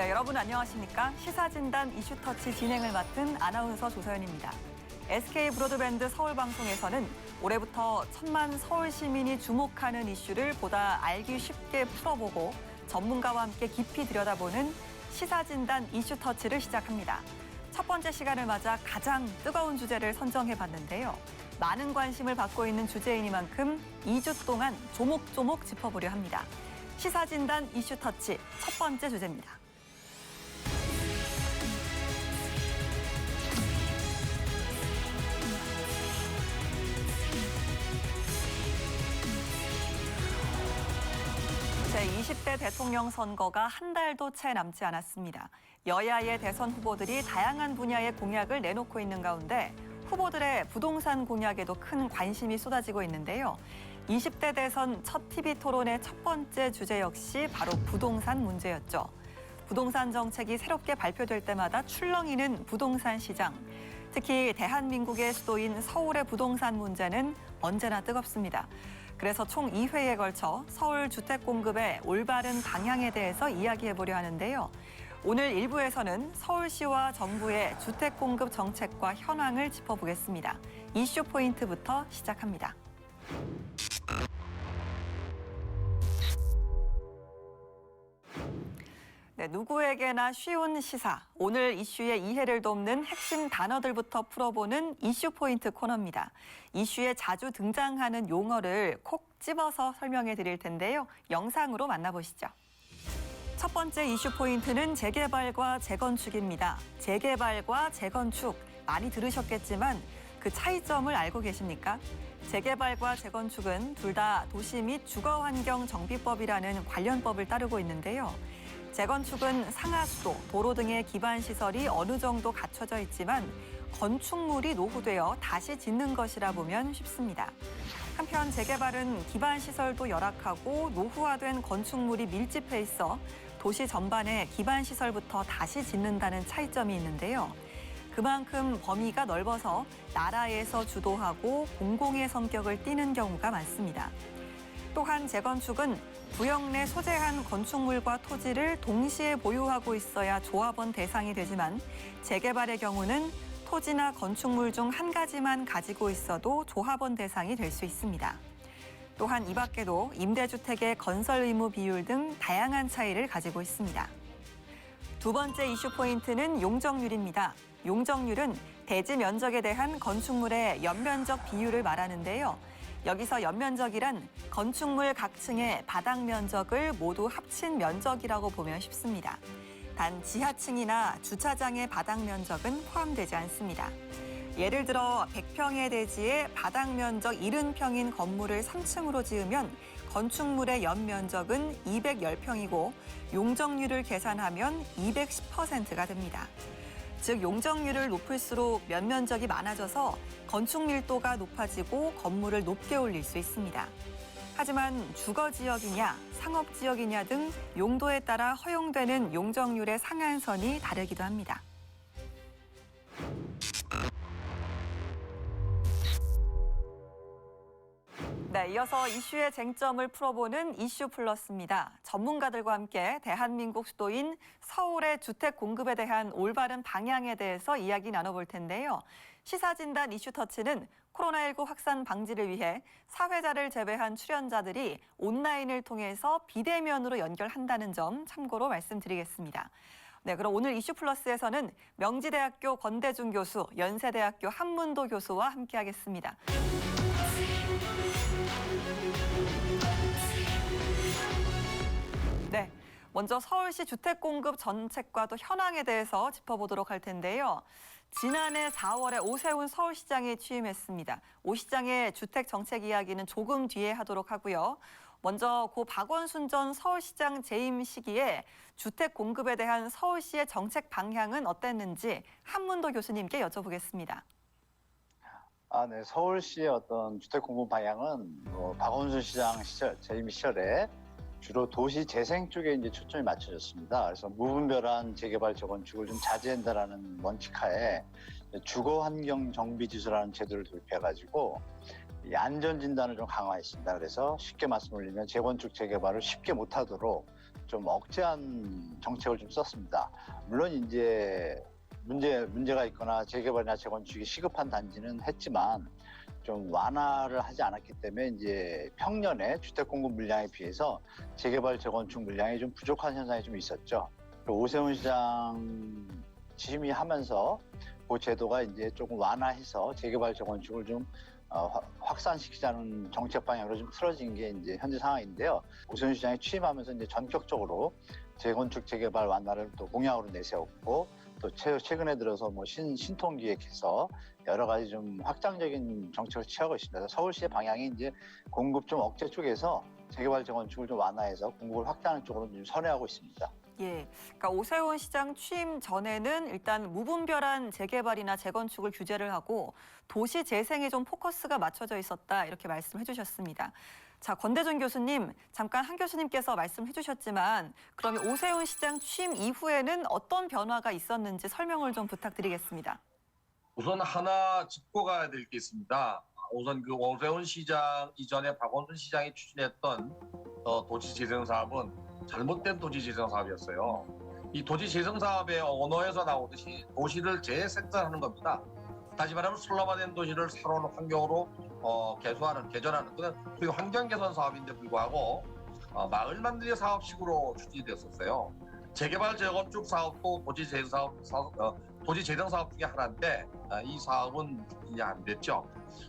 네, 여러분 안녕하십니까? 시사진단 이슈터치 진행을 맡은 아나운서 조서연입니다. SK 브로드밴드 서울방송에서는 올해부터 1,000만 서울 시민이 주목하는 이슈를 보다 알기 쉽게 풀어보고 전문가와 함께 깊이 들여다보는 시사진단 이슈터치를 시작합니다. 첫 번째 시간을 맞아 가장 뜨거운 주제를 선정해봤는데요. 많은 관심을 받고 있는 주제이니만큼 2주 동안 조목조목 짚어보려 합니다. 시사진단 이슈터치 첫 번째 주제입니다. 제20대 대통령 선거가 한 달도 채 남지 않았습니다. 여야의 대선 후보들이 다양한 분야의 공약을 내놓고 있는 가운데 후보들의 부동산 공약에도 큰 관심이 쏟아지고 있는데요. 20대 대선 첫 TV 토론의 첫 번째 주제 역시 바로 부동산 문제였죠. 부동산 정책이 새롭게 발표될 때마다 출렁이는 부동산 시장. 특히 대한민국의 수도인 서울의 부동산 문제는 언제나 뜨겁습니다. 그래서 총 2회에 걸쳐 서울 주택 공급의 올바른 방향에 대해서 이야기해보려 하는데요. 오늘 1부에서는 서울시와 정부의 주택 공급 정책과 현황을 짚어보겠습니다. 이슈 포인트부터 시작합니다. 네, 누구에게나 쉬운 시사. 오늘 이슈의 이해를 돕는 핵심 단어들부터 풀어보는 이슈 포인트 코너입니다. 이슈에 자주 등장하는 용어를 콕 집어서 설명해 드릴 텐데요. 영상으로 만나보시죠. 첫 번째 이슈 포인트는 재개발과 재건축입니다. 재개발과 재건축, 많이 들으셨겠지만 그 차이점을 알고 계십니까? 재개발과 재건축은 둘 다 도시 및 주거환경정비법이라는 관련법을 따르고 있는데요. 재건축은 상하수도, 도로 등의 기반 시설이 어느 정도 갖춰져 있지만 건축물이 노후되어 다시 짓는 것이라 보면 쉽습니다. 한편 재개발은 기반 시설도 열악하고 노후화된 건축물이 밀집해 있어 도시 전반의 기반 시설부터 다시 짓는다는 차이점이 있는데요. 그만큼 범위가 넓어서 나라에서 주도하고 공공의 성격을 띠는 경우가 많습니다. 또한 재건축은 구역 내 소재한 건축물과 토지를 동시에 보유하고 있어야 조합원 대상이 되지만 재개발의 경우는 토지나 건축물 중 한 가지만 가지고 있어도 조합원 대상이 될 수 있습니다. 또한 이 밖에도 임대주택의 건설 의무 비율 등 다양한 차이를 가지고 있습니다. 두 번째 이슈 포인트는 용적률입니다. 용적률은 대지 면적에 대한 건축물의 연면적 비율을 말하는데요. 여기서 연면적이란 건축물 각 층의 바닥 면적을 모두 합친 면적이라고 보면 쉽습니다. 단 지하층이나 주차장의 바닥 면적은 포함되지 않습니다. 예를 들어 100평의 대지에 바닥 면적 70평인 건물을 3층으로 지으면 건축물의 연면적은 210평이고 용적률을 계산하면 210%가 됩니다. 즉 용적률을 높일수록 면면적이 많아져서 건축 밀도가 높아지고 건물을 높게 올릴 수 있습니다. 하지만 주거지역이냐 상업지역이냐 등 용도에 따라 허용되는 용적률의 상한선이 다르기도 합니다. 네, 이어서 이슈의 쟁점을 풀어보는 이슈 플러스입니다. 전문가들과 함께 대한민국 수도인 서울의 주택 공급에 대한 올바른 방향에 대해서 이야기 나눠볼 텐데요. 시사진단 이슈터치는 코로나19 확산 방지를 위해 사회자를 제외한 출연자들이 온라인을 통해서 비대면으로 연결한다는 점 참고로 말씀드리겠습니다. 네, 그럼 오늘 이슈 플러스에서는 명지대학교 권대중 교수, 연세대학교 한문도 교수와 함께하겠습니다. 네, 먼저 서울시 주택 공급 정책과 또 현황에 대해서 짚어보도록 할 텐데요. 지난해 4월에 오세훈 서울시장이 취임했습니다. 오 시장의 주택 정책 이야기는 조금 뒤에 하도록 하고요. 먼저 고 박원순 전 서울시장 재임 시기에 주택 공급에 대한 서울시의 정책 방향은 어땠는지 한문도 교수님께 여쭤보겠습니다. 네. 서울시의 어떤 주택 공급 방향은 박원순 시장 재임 시절에 주로 도시 재생 쪽에 이제 초점이 맞춰졌습니다. 그래서 무분별한 재개발 재건축을 좀 자제한다라는 원칙하에 주거 환경 정비 지수라는 제도를 도입해가지고 이 안전 진단을 좀 강화했습니다. 그래서 쉽게 말씀드리면 재건축 재개발을 쉽게 못하도록 좀 억제한 정책을 좀 썼습니다. 물론 이제 문제가 있거나 재개발이나 재건축이 시급한 단지는 했지만 좀 완화를 하지 않았기 때문에 이제 평년에 주택 공급 물량에 비해서 재개발 재건축 물량이 좀 부족한 현상이 좀 있었죠. 오세훈 시장 취임하면서 그 제도가 이제 조금 완화해서 재개발 재건축을 좀 확산시키자는 정책 방향으로 좀 틀어진 게 이제 현재 상황인데요. 오세훈 시장이 취임하면서 이제 전격적으로 재건축 재개발 완화를 또 공약으로 내세웠고 또 최근에 들어서 뭐 신통기획해서 여러 가지 좀 확장적인 정책을 취하고 있습니다. 서울시의 방향이 이제 공급 좀 억제 쪽에서 재개발 재건축을 좀 완화해서 공급을 확대하는 쪽으로 좀 선회하고 있습니다. 예, 그러니까 오세훈 시장 취임 전에는 일단 무분별한 재개발이나 재건축을 규제를 하고 도시 재생에 좀 포커스가 맞춰져 있었다 이렇게 말씀해 주셨습니다. 자, 권대중 교수님, 잠깐 한 교수님께서 말씀해 주셨지만 그러면 오세훈 시장 취임 이후에는 어떤 변화가 있었는지 설명을 좀 부탁드리겠습니다. 우선 하나 짚고 가야 될 게 있습니다. 우선 그 오세훈 시장 이전에 박원순 시장이 추진했던 도시재생 사업은 잘못된 도시재생 사업이었어요. 이 도시재생 사업의 언어에서 나오듯이 도시를 재생산하는 겁니다. 다시 말하면 슬럼화된 도시를 새로운 환경으로 개전하는 그런 소위 환경 개선 사업인데 불구하고 마을 만들기 사업식으로 추진이 됐었어요. 재개발 재건축 사업도 도시재생 사업 중에 하나인데 이 사업은 추진이 안 됐죠.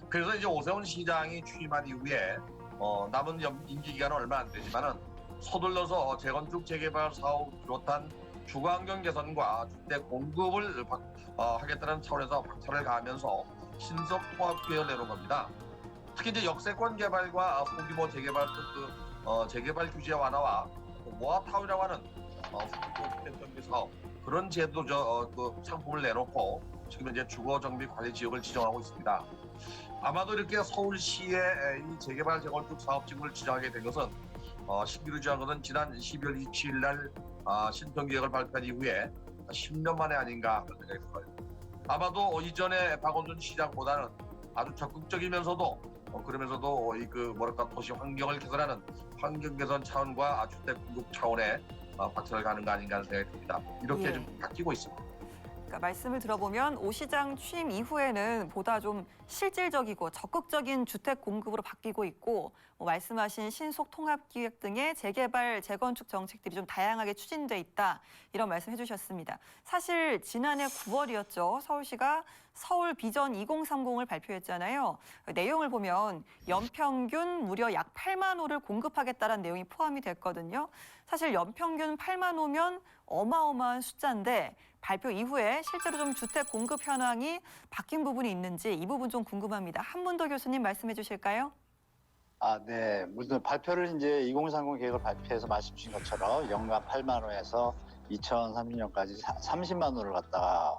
그래서 이제 오세훈 시장이 취임한 이후에 남은 임기 기간은 얼마 안 되지만은 서둘러서 재건축 재개발 사업을 비롯한 주거환경 개선과 주택 공급을 하겠다는 차원에서 박차를 가하면서 신속 통합 계획을 내놓은 겁니다. 특히 이제 역세권 개발과 소규모 재개발 재개발 규제 완화와 모아타운이라고 하는 주택 정비 사업 그런 제도 상품을 내놓고 지금 이제 주거 정비 관리 지역을 지정하고 있습니다. 아마도 이렇게 서울시의 이 재개발 재건축 사업 지구를 지정하게 된 것은 신규로 지정한 것은 지난 12월 27일 날 신통계획을 발표한 이후에 10년 만에 아닌가 그런 생각이 들어요. 아마도 이전에 박원순 시장보다는 아주 적극적이면서도 그러면서도 도시 환경을 개선하는 환경 개선 차원과 주택 공급 차원의 박차를 가는 거 아닌가 하는 생각이 듭니다. 이렇게 예. 좀 바뀌고 있습니다. 그러니까 말씀을 들어보면 오 시장 취임 이후에는 보다 좀 실질적이고 적극적인 주택 공급으로 바뀌고 있고 말씀하신 신속 통합 기획 등의 재개발 재건축 정책들이 좀 다양하게 추진돼 있다 이런 말씀해 주셨습니다. 사실 지난해 9월이었죠. 서울시가 서울 비전 2030을 발표했잖아요. 내용을 보면 연평균 무려 약 8만 호를 공급하겠다는 내용이 포함이 됐거든요. 사실 연평균 8만 호면 어마어마한 숫자인데 발표 이후에 실제로 좀 주택 공급 현황이 바뀐 부분이 있는지 이 부분 좀 궁금합니다. 한문도 교수님 말씀해 주실까요? 네. 무슨 발표를 이제 2030 계획을 발표해서 말씀 주신 것처럼 연간 8만 호에서 2030년까지 30만 호를 갖다가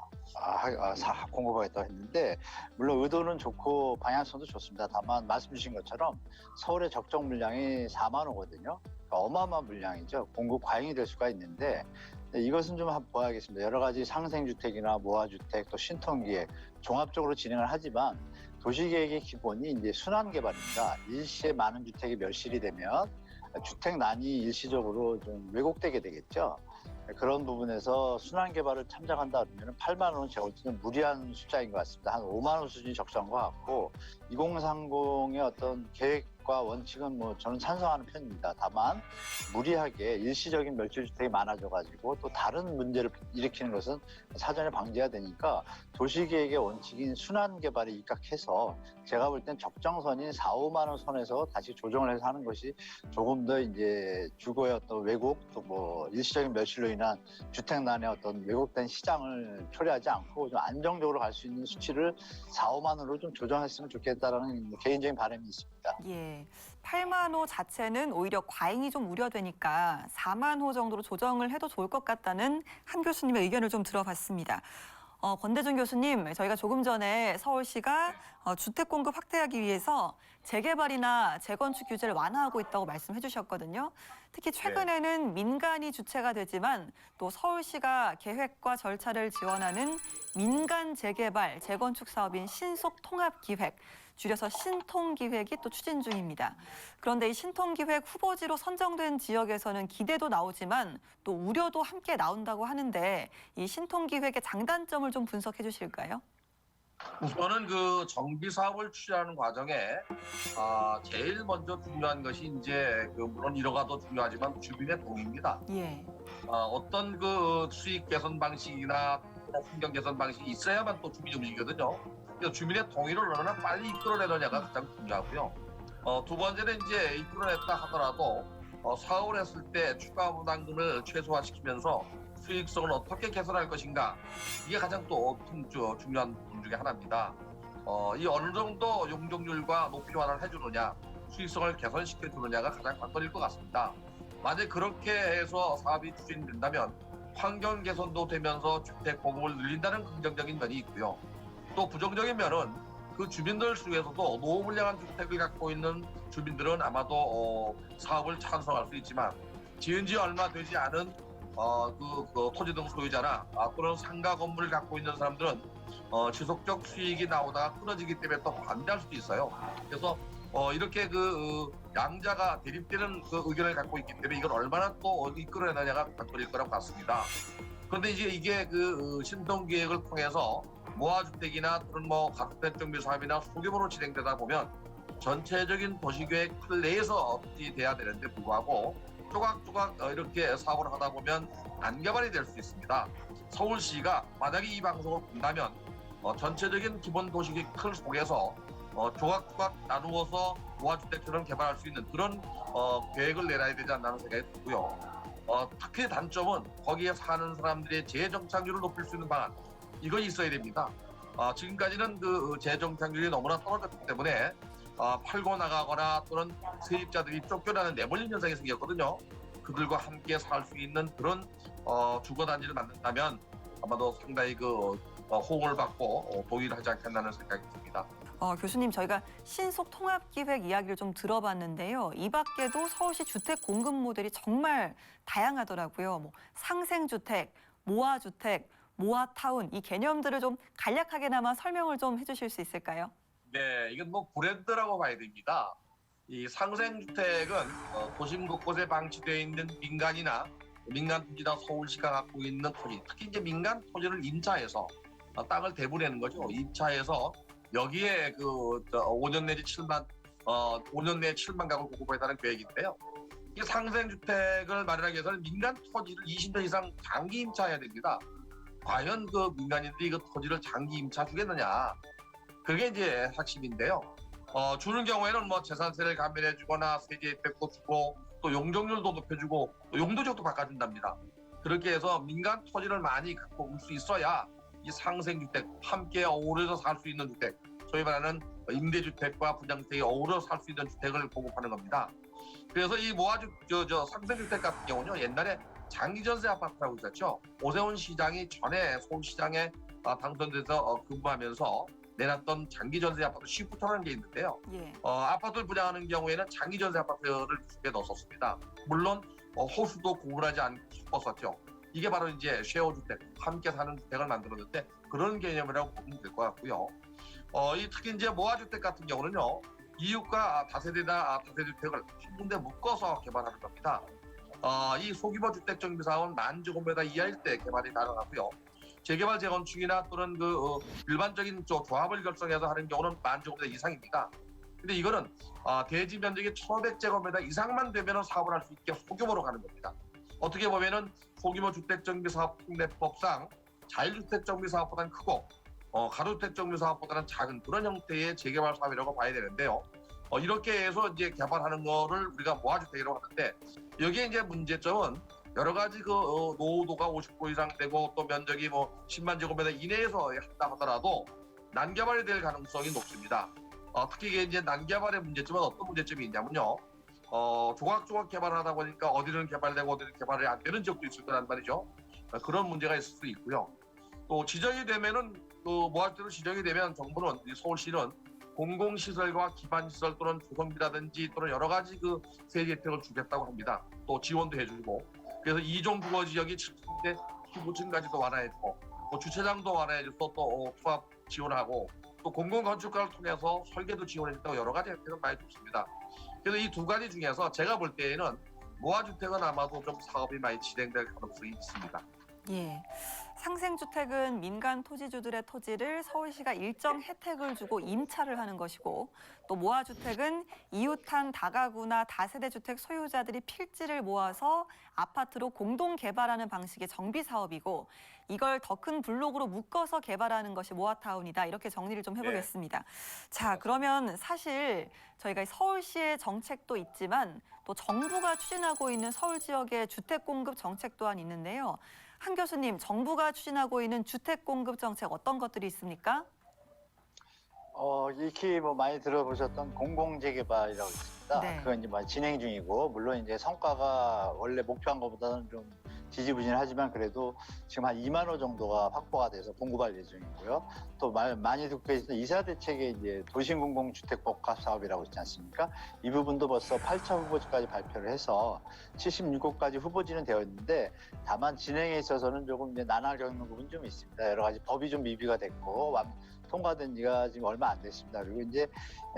공급하겠다고 했는데 물론 의도는 좋고 방향성도 좋습니다. 다만 말씀 주신 것처럼 서울의 적정 물량이 4만 호거든요. 그러니까 어마어마한 물량이죠. 공급 과잉이 될 수가 있는데 이것은 좀 한번 봐야겠습니다. 여러 가지 상생주택이나 모아주택 또 신통기획 종합적으로 진행을 하지만 도시계획의 기본이 이제 순환개발입니다. 일시에 많은 주택이 멸실이 되면 주택난이 일시적으로 좀 왜곡되게 되겠죠. 그런 부분에서 순환개발을 참작한다 그러면 8만 원은 제가 볼 때는 무리한 숫자인 것 같습니다. 한 5만 원 수준이 적정한 것 같고 2030의 어떤 계획과 원칙은 뭐 저는 찬성하는 편입니다. 다만 무리하게 일시적인 멸실주택이 많아져가지고 또 다른 문제를 일으키는 것은 사전에 방지해야 되니까 도시계획의 원칙인 순환개발에 입각해서 제가 볼 땐 적정선인 4, 5만 원 선에서 다시 조정을 해서 하는 것이 조금 더 이제 주거의 어떤 왜곡 또 뭐 일시적인 멸실로 인한 주택난의 어떤 왜곡된 시장을 초래하지 않고 좀 안정적으로 갈 수 있는 수치를 4, 5만 원으로 좀 조정했으면 좋겠다라는 개인적인 바람이 있습니다. 예, 8만 호 자체는 오히려 과잉이 좀 우려되니까 4만 호 정도로 조정을 해도 좋을 것 같다는 한 교수님의 의견을 좀 들어봤습니다. 권대중 교수님, 저희가 조금 전에 서울시가 주택 공급 확대하기 위해서 재개발이나 재건축 규제를 완화하고 있다고 말씀해 주셨거든요. 특히 최근에는 민간이 주체가 되지만 또 서울시가 계획과 절차를 지원하는 민간 재개발, 재건축 사업인 신속통합기획, 줄여서 신통기획이 또 추진 중입니다. 그런데 이 신통기획 후보지로 선정된 지역에서는 기대도 나오지만 또 우려도 함께 나온다고 하는데 이 신통기획의 장단점을 좀 분석해 주실까요? 우선은 그 정비 사업을 추진하는 과정에 제일 먼저 중요한 것이 이제 물론 이러가 더 중요하지만 주민의 동의입니다. 예. 어떤 그 수익 개선 방식이나 환경 개선 방식이 있어야만 또 주민이 움직이거든요. 그래서 주민의 동의를 얼마나 빨리 이끌어내느냐가 가장 중요하고요. 두 번째는 이제 이끌어냈다 하더라도 사업을 했을 때 추가 부담금을 최소화시키면서 수익성을 어떻게 개선할 것인가, 이게 가장 또 중요한 부분 중에 하나입니다. 이 어느 정도 용적률과 높이 완화를 해주느냐, 수익성을 개선시켜 주느냐가 가장 관건일 것 같습니다. 만약 그렇게 해서 사업이 추진된다면 환경 개선도 되면서 주택 공급을 늘린다는 긍정적인 면이 있고요. 또 부정적인 면은 그 주민들 중에서도 노후불량한 주택을 갖고 있는 주민들은 아마도 사업을 찬성할 수 있지만 지은 지 얼마 되지 않은 그 토지 등 소유자나 또는 상가 건물을 갖고 있는 사람들은 지속적 수익이 나오다가 끊어지기 때문에 또 반대할 수도 있어요. 그래서 이렇게 양자가 대립되는 그 의견을 갖고 있기 때문에 이걸 얼마나 또 이끌어내느냐가 관건일 거라고 봤습니다. 그런데 이제 이게 신통기획을 통해서 모아주택이나 또는 가주택 정비 사업이나 소규모로 진행되다 보면 전체적인 도시계획 틀 내에서 돼야 되는데 불구하고 조각조각 이렇게 사업을 하다 보면 난개발이 될 수 있습니다. 서울시가 만약에 이 방송을 본다면 전체적인 기본 도시계획 틀 속에서 조각조각 나누어서 모아주택처럼 개발할 수 있는 그런 계획을 내놔야 되지 않나 하는 생각이 들고요. 특히 단점은 거기에 사는 사람들의 재정착률을 높일 수 있는 방안, 이것이 있어야 됩니다. 지금까지는 그 재정착률이 너무나 떨어졌기 때문에 팔고 나가거나 또는 세입자들이 쫓겨나는 내몰림 현상이 생겼거든요. 그들과 함께 살 수 있는 그런 주거단지를 만든다면 아마도 상당히 호응을 받고 동의를 하지 않겠나는 생각이 듭니다. 교수님, 저희가 신속통합기획 이야기를 좀 들어봤는데요. 이 밖에도 서울시 주택 공급 모델이 정말 다양하더라고요. 상생주택, 모아주택, 모아타운, 이 개념들을 좀 간략하게나마 설명을 좀 해주실 수 있을까요? 네, 이건 브랜드라고 봐야 됩니다. 이 상생주택은 도심 곳곳에 방치되어 있는 민간 토지나 서울시가 갖고 있는 토지, 특히 이제 민간 토지를 임차해서 땅을 대부내는 거죠. 임차해서 여기에 5년 내지 5년 내에 7만 가구를 공급하겠다는 계획인데요. 이 상생주택을 마련하기 위해서는 민간 토지를 20년 이상 장기 임차해야 됩니다. 과연 민간인들이 토지를 장기 임차 주겠느냐? 그게 이제 핵심인데요. 주는 경우에는 재산세를 감면해주거나 세제 혜택도 주고 또 용적률도 높여주고 또 용도적도 바꿔준답니다. 그렇게 해서 민간 토지를 많이 갖고 올 수 있어야 이 상생주택, 함께 어우러져 살 수 있는 주택, 소위 말하는 임대주택과 분양주택이 어우러져 살 수 있는 주택을 공급하는 겁니다. 그래서 이 상생주택 같은 경우는 옛날에 장기전세 아파트라고 있었죠. 오세훈 시장이 전에 서울시장에 당선돼서 근무하면서 내놨던 장기전세 아파트 시프트라는 게 있는데요. 예. 아파트를 분양하는 경우에는 장기전세 아파트를 준비해 넣었습니다. 물론 호수도 구분하지 않고 섞었었죠. 이게 바로 이제 쉐어주택, 함께 사는 주택을 만들었는데 그런 개념이라고 보면 될 것 같고요. 특히 이제 모아주택 같은 경우는요, 이웃과 다세대나 다세주택을 한 군데 묶어서 개발하는 겁니다. 이 소규모 주택 정비 사업은 10,000제곱미터 이하일 때 개발이 가능하고요. 재개발 재건축이나 또는 일반적인 조합을 결성해서 하는 경우는 10,000제곱미터 이상입니다. 근데 이거는 대지 면적이 1,500제곱미터 이상만 되면 사업을 할 수 있게 소규모로 가는 겁니다. 어떻게 보면은 소규모 주택 정비 사업 특례법상 자율주택 정비 사업보다는 크고 가로주택 정비 사업보다는 작은 그런 형태의 재개발 사업이라고 봐야 되는데요. 이렇게 해서 이제 개발하는 거를 우리가 모아주택이라고 하는데, 여기에 이제 문제점은 여러 가지 노후도가 50% 이상 되고 또 면적이 10만 제곱미터 이내에서 한다 하더라도 난개발이 될 가능성이 높습니다. 특히 이제 난개발의 문제점은 어떤 문제점이 있냐면요. 조각조각 개발을 하다 보니까 어디는 개발되고 어디는 개발이 안 되는 지역도 있을 거란 말이죠. 그런 문제가 있을 수 있고요. 또 지정이 되면은 모아주택으로 지정이 되면 정부는, 서울시는 공공시설과 기반시설 또는 조성비라든지 또는 여러 가지 세제 혜택을 주겠다고 합니다. 또 지원도 해주고, 그래서 2종 부거 지역이 7층대 19층까지도 완화해주고, 뭐 주차장도 안에 또 투합 지원하고 또 공공건축가를 통해서 설계도 지원해준다고 여러 가지 혜택은 많이 줬습니다. 그래서 이 두 가지 중에서 제가 볼 때에는 무화주택은 아마도 좀 사업이 많이 진행될 가능성이 있습니다. 예. 상생주택은 민간 토지주들의 토지를 서울시가 일정 혜택을 주고 임차를 하는 것이고, 또 모아주택은 이웃한 다가구나 다세대 주택 소유자들이 필지를 모아서 아파트로 공동 개발하는 방식의 정비 사업이고, 이걸 더 큰 블록으로 묶어서 개발하는 것이 모아타운이다. 이렇게 정리를 좀 해보겠습니다. 자, 그러면 사실 저희가 서울시의 정책도 있지만 또 정부가 추진하고 있는 서울 지역의 주택 공급 정책 또한 있는데요. 한 교수님, 정부가 추진하고 있는 주택 공급 정책 어떤 것들이 있습니까? 익히 뭐 많이 들어보셨던 공공재개발이라고 있습니다. 네. 그건 이제 뭐 진행 중이고, 물론 이제 성과가 원래 목표한 것보다는 좀 지지부진하지만 그래도 지금 한 2만 호 정도가 확보가 돼서 공급할 예정이고요. 또 많이 듣고 계시던 이사대책의 이제 도심공공주택복합 사업이라고 있지 않습니까? 이 부분도 벌써 8차 후보지까지 발표를 해서 76곳까지 후보지는 되어 있는데, 다만 진행에 있어서는 조금 이제 난항을 겪는 부분이 좀 있습니다. 여러 가지 법이 좀 미비가 됐고 통과된 지가 지금 얼마 안 됐습니다. 그리고 이제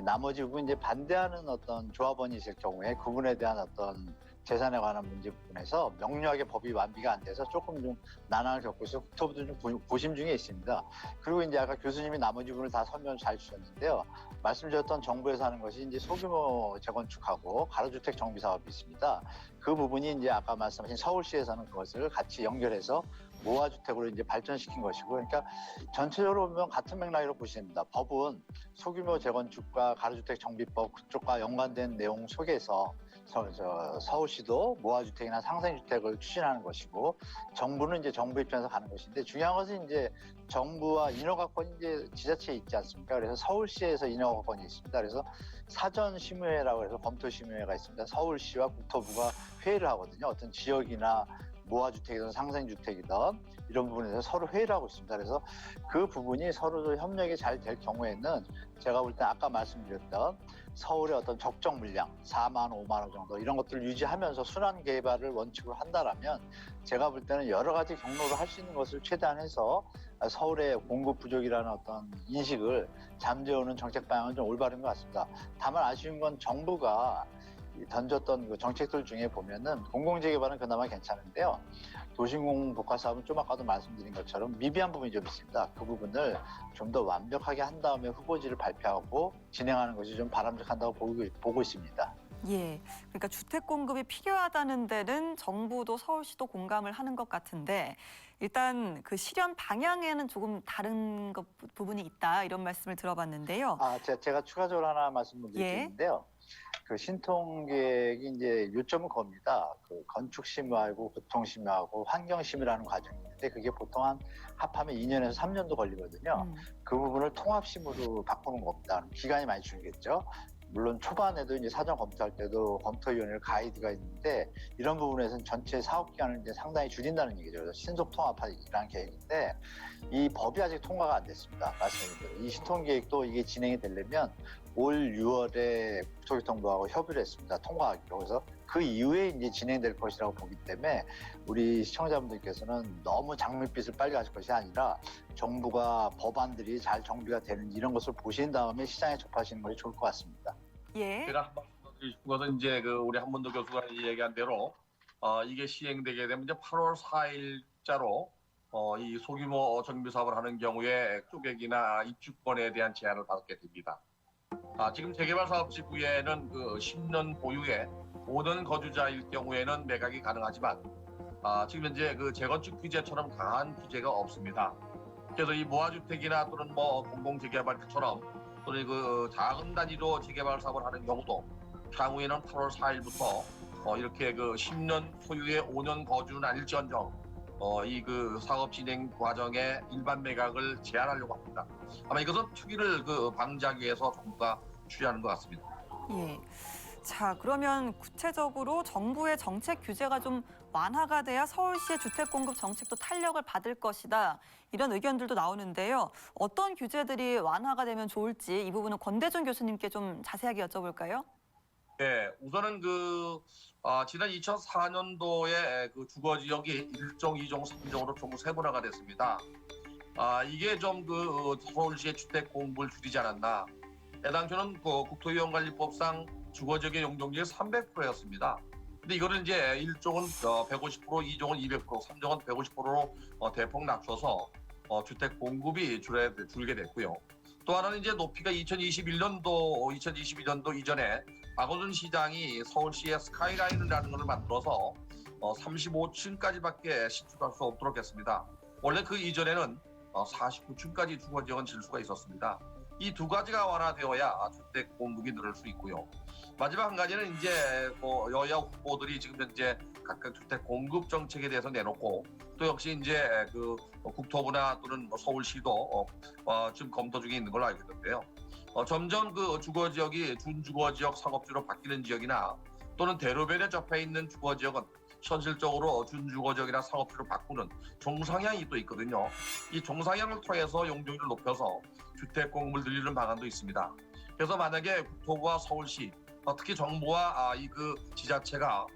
나머지 부분 이제 반대하는 어떤 조합원이 있을 경우에 그분에 대한 어떤 재산에 관한 문제 부분에서 명료하게 법이 완비가 안 돼서 조금 좀 난항을 겪고 있어 국토부도 좀 고심 중에 있습니다. 그리고 이제 아까 교수님이 나머지 부분을 다 설명을 잘 주셨는데요. 말씀드렸던 정부에서 하는 것이 이제 소규모 재건축하고 가로주택 정비 사업이 있습니다. 그 부분이 이제 아까 말씀하신 서울시에서는 그것을 같이 연결해서 모아주택으로 이제 발전시킨 것이고, 그러니까 전체적으로 보면 같은 맥락으로 보시면 됩니다. 법은 소규모 재건축과 가로주택 정비법 그쪽과 연관된 내용 속에서 서울시도 모아주택이나 상생주택을 추진하는 것이고, 정부는 이제 정부 입장에서 가는 것인데, 중요한 것은 이제 정부와 인허가권이 이제 지자체에 있지 않습니까? 그래서 서울시에서 인허가권이 있습니다. 그래서 사전 심의회라고 해서 검토 심의회가 있습니다. 서울시와 국토부가 회의를 하거든요. 어떤 지역이나 모아주택이든 상생주택이든 이런 부분에서 서로 회의를 하고 있습니다. 그래서 그 부분이 서로 협력이 잘 될 경우에는 제가 볼 때 아까 말씀드렸던 서울의 어떤 적정 물량 4만 원, 5만 원 정도 이런 것들을 유지하면서 순환 개발을 원칙으로 한다라면 제가 볼 때는 여러 가지 경로로 할 수 있는 것을 최대한 해서 서울의 공급 부족이라는 어떤 인식을 잠재우는 정책 방향은 좀 올바른 것 같습니다. 다만 아쉬운 건 정부가 던졌던 그 정책들 중에 보면은 공공재개발은 그나마 괜찮은데요. 도시공복합 사업은 좀 아까도 말씀드린 것처럼 미비한 부분이 좀 있습니다. 그 부분을 좀 더 완벽하게 한 다음에 후보지를 발표하고 진행하는 것이 좀 바람직하다고 보고 있습니다. 예, 그러니까 주택 공급이 필요하다는 데는 정부도 서울시도 공감을 하는 것 같은데, 일단 그 실현 방향에는 조금 다른 부분이 있다 이런 말씀을 들어봤는데요. 제가 추가적으로 하나 말씀을 드리겠는데요. 그 신통계획이 이제 요점은 겁니다. 그 건축심의하고 교통심의하고 환경심의라는 과정이 있는데 그게 보통 합하면 2년에서 3년도 걸리거든요. 그 부분을 통합심의로 바꾸는 겁니다. 기간이 많이 줄겠죠. 물론 초반에도 이제 사전 검토할 때도 검토위원회 가이드가 있는데 이런 부분에서는 전체 사업 기간을 이제 상당히 줄인다는 얘기죠. 그래서 신속 통합이라는 계획인데 이 법이 아직 통과가 안 됐습니다. 말씀드린 대로 이 신통계획도 이게 진행이 되려면 올 6월에 국토교통부하고 협의를 했습니다. 통과하기로. 그래서 그 이후에 이제 진행될 것이라고 보기 때문에 우리 시청자분들께서는 너무 장밋빛을 빨리 가실 것이 아니라 정부가 법안들이 잘 정비가 되는지 이런 것을 보신 다음에 시장에 접하시는 것이 좋을 것 같습니다. 예. 제가 한 말씀 드리고 싶은 것은 이제 그 우리 한문도 교수가 얘기한 대로 이게 시행되게 되면 이제 8월 4일자로 이 소규모 정비 사업을 하는 경우에 쪼개기나 입주권에 대한 제한을 받게 됩니다. 지금 재개발 사업 지구에는 그 10년 보유에 5년 거주자일 경우에는 매각이 가능하지만 지금 현재 그 재건축 규제처럼 강한 규제가 없습니다. 그래서 이 모아주택이나 또는 뭐 공공재개발처럼 또는 그 작은 단위로 재개발 사업을 하는 경우도 향후에는 8월 4일부터 이렇게 그 10년 소유에 5년 거주는 아닐지언정 이 그 사업 진행 과정에 일반 매각을 제한하려고 합니다. 아마 이것은 투기를 그 방지하기 위해서 정부가 추진하는 것 같습니다. 예. 자, 그러면 구체적으로 정부의 정책 규제가 좀 완화가 돼야 서울시의 주택 공급 정책도 탄력을 받을 것이다. 이런 의견들도 나오는데요. 어떤 규제들이 완화가 되면 좋을지 이 부분은 권대중 교수님께 좀 자세하게 여쭤볼까요? 네, 우선은 지난 2004년도에 그 주거 지역이 1종, 2종, 3종으로 총 세분화가 됐습니다. 이게 좀 서울시의 주택 공급을 줄이지 않았나. 해당초는 국토위원관리법상 주거지역의 용적률이 300%였습니다. 근데 이거는 이제 1종은 150%, 2종은 200%, 3종은 150%로 대폭 낮춰서 주택 공급이 줄게 됐고요. 또 하나는 이제 높이가 2021년도 이전에 박원순 시장이 서울시의 스카이라인이라는 것을 만들어서 35층까지밖에 신축할 수 없도록 했습니다. 원래 그 이전에는 49층까지 주거지역은 질 수가 있었습니다. 이 두 가지가 완화되어야 주택 공급이 늘을 수 있고요. 마지막 한 가지는 이제 여야 후보들이 지금 현재 각각 주택 공급 정책에 대해서 내놓고 또 역시 이제 국토부나 또는 서울시도 지금 검토 중에 있는 걸로 알고 있는데요. 점점 주거지역이 준주거지역 상업지로 바뀌는 지역이나 또는 대로변에 접해 있는 주거지역은 현실적으로 준주거지역이나 상업지로 바꾸는 종상향이 또 있거든요. 이 종상향을 통해서 용적률을 높여서 주택 공급을 늘리는 방안도 있습니다. 그래서 만약에 국토부와 서울시, 특히 정부와 지자체가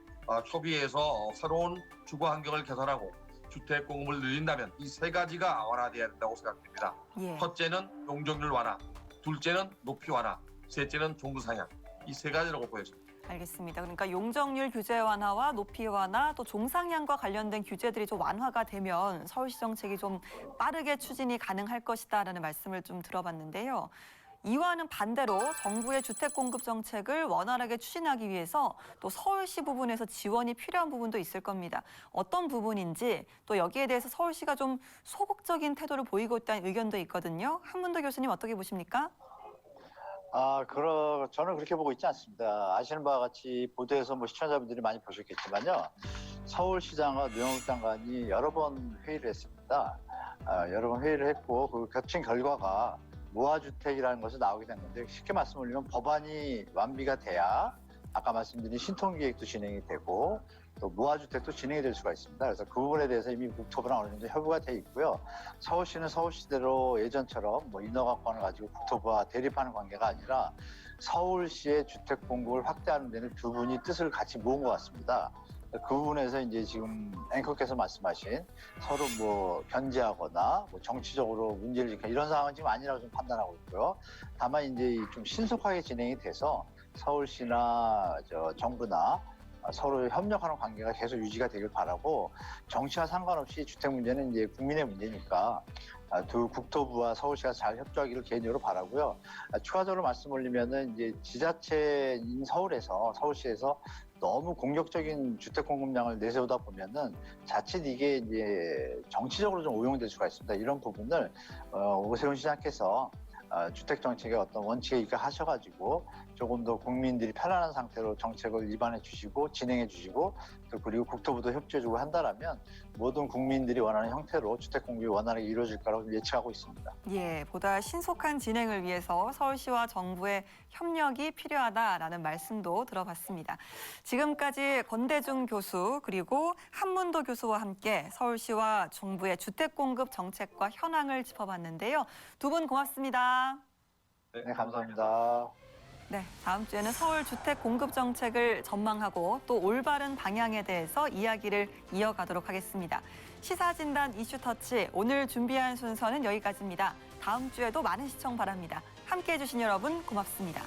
협의해서 새로운 주거 환경을 개선하고 주택 공급을 늘린다면 이 세 가지가 완화돼야 된다고 생각됩니다. 예. 첫째는 용적률 완화, 둘째는 높이 완화, 셋째는 종상향. 이 세 가지라고 보여집니다. 알겠습니다. 그러니까 용적률 규제 완화와 높이 완화, 또 종상향과 관련된 규제들이 좀 완화가 되면 서울시 정책이 좀 빠르게 추진이 가능할 것이다라는 말씀을 좀 들어봤는데요. 이와는 반대로 정부의 주택 공급 정책을 원활하게 추진하기 위해서 또 서울시 부분에서 지원이 필요한 부분도 있을 겁니다. 어떤 부분인지 또 여기에 대해서 서울시가 좀 소극적인 태도를 보이고 있다는 의견도 있거든요. 한문도 교수님 어떻게 보십니까? 저는 그렇게 보고 있지 않습니다. 아시는 바와 같이 보도에서 시청자분들이 많이 보셨겠지만요. 서울시장과 노영욱 장관이 여러 번 회의를 했습니다. 여러 번 회의를 했고 그 거친 결과가 무화주택이라는 것이 나오게 된 건데 쉽게 말씀드리면 법안이 완비가 돼야 아까 말씀드린 신통기획도 진행이 되고 또 무화주택도 진행이 될 수가 있습니다. 그래서 그 부분에 대해서 이미 국토부랑 어느 정도 협의가 돼 있고요. 서울시는 서울시대로 예전처럼 인허가권을 가지고 국토부와 대립하는 관계가 아니라 서울시의 주택 공급을 확대하는 데는 두 분이 뜻을 같이 모은 것 같습니다. 그 부분에서 이제 지금 앵커께서 말씀하신 서로 견제하거나 정치적으로 문제를 일으키는 이런 상황은 지금 아니라고 좀 판단하고 있고요. 다만 이제 좀 신속하게 진행이 돼서 서울시나 정부나 서로 협력하는 관계가 계속 유지가 되길 바라고 정치와 상관없이 주택 문제는 이제 국민의 문제니까 두 국토부와 서울시가 잘 협조하기를 개인적으로 바라고요. 추가적으로 말씀 올리면은 이제 지자체인 서울시에서 너무 공격적인 주택 공급량을 내세우다 보면은 자칫 이게 이제 정치적으로 좀 오용될 수가 있습니다. 이런 부분을 오세훈 시장께서 주택 정책의 어떤 원칙에 입각하셔가지고 조금 더 국민들이 편안한 상태로 정책을 입안해 주시고 진행해 주시고 또 그리고 국토부도 협조해주고 한다라면 모든 국민들이 원하는 형태로 주택 공급이 원활하게 이루어질 거라고 예측하고 있습니다. 예, 보다 신속한 진행을 위해서 서울시와 정부의 협력이 필요하다라는 말씀도 들어봤습니다. 지금까지 권대중 교수 그리고 한문도 교수와 함께 서울시와 정부의 주택 공급 정책과 현황을 짚어봤는데요. 두 분 고맙습니다. 네, 감사합니다. 네, 다음 주에는 서울 주택 공급 정책을 전망하고 또 올바른 방향에 대해서 이야기를 이어가도록 하겠습니다. 시사진단 이슈터치 오늘 준비한 순서는 여기까지입니다. 다음 주에도 많은 시청 바랍니다. 함께해 주신 여러분 고맙습니다.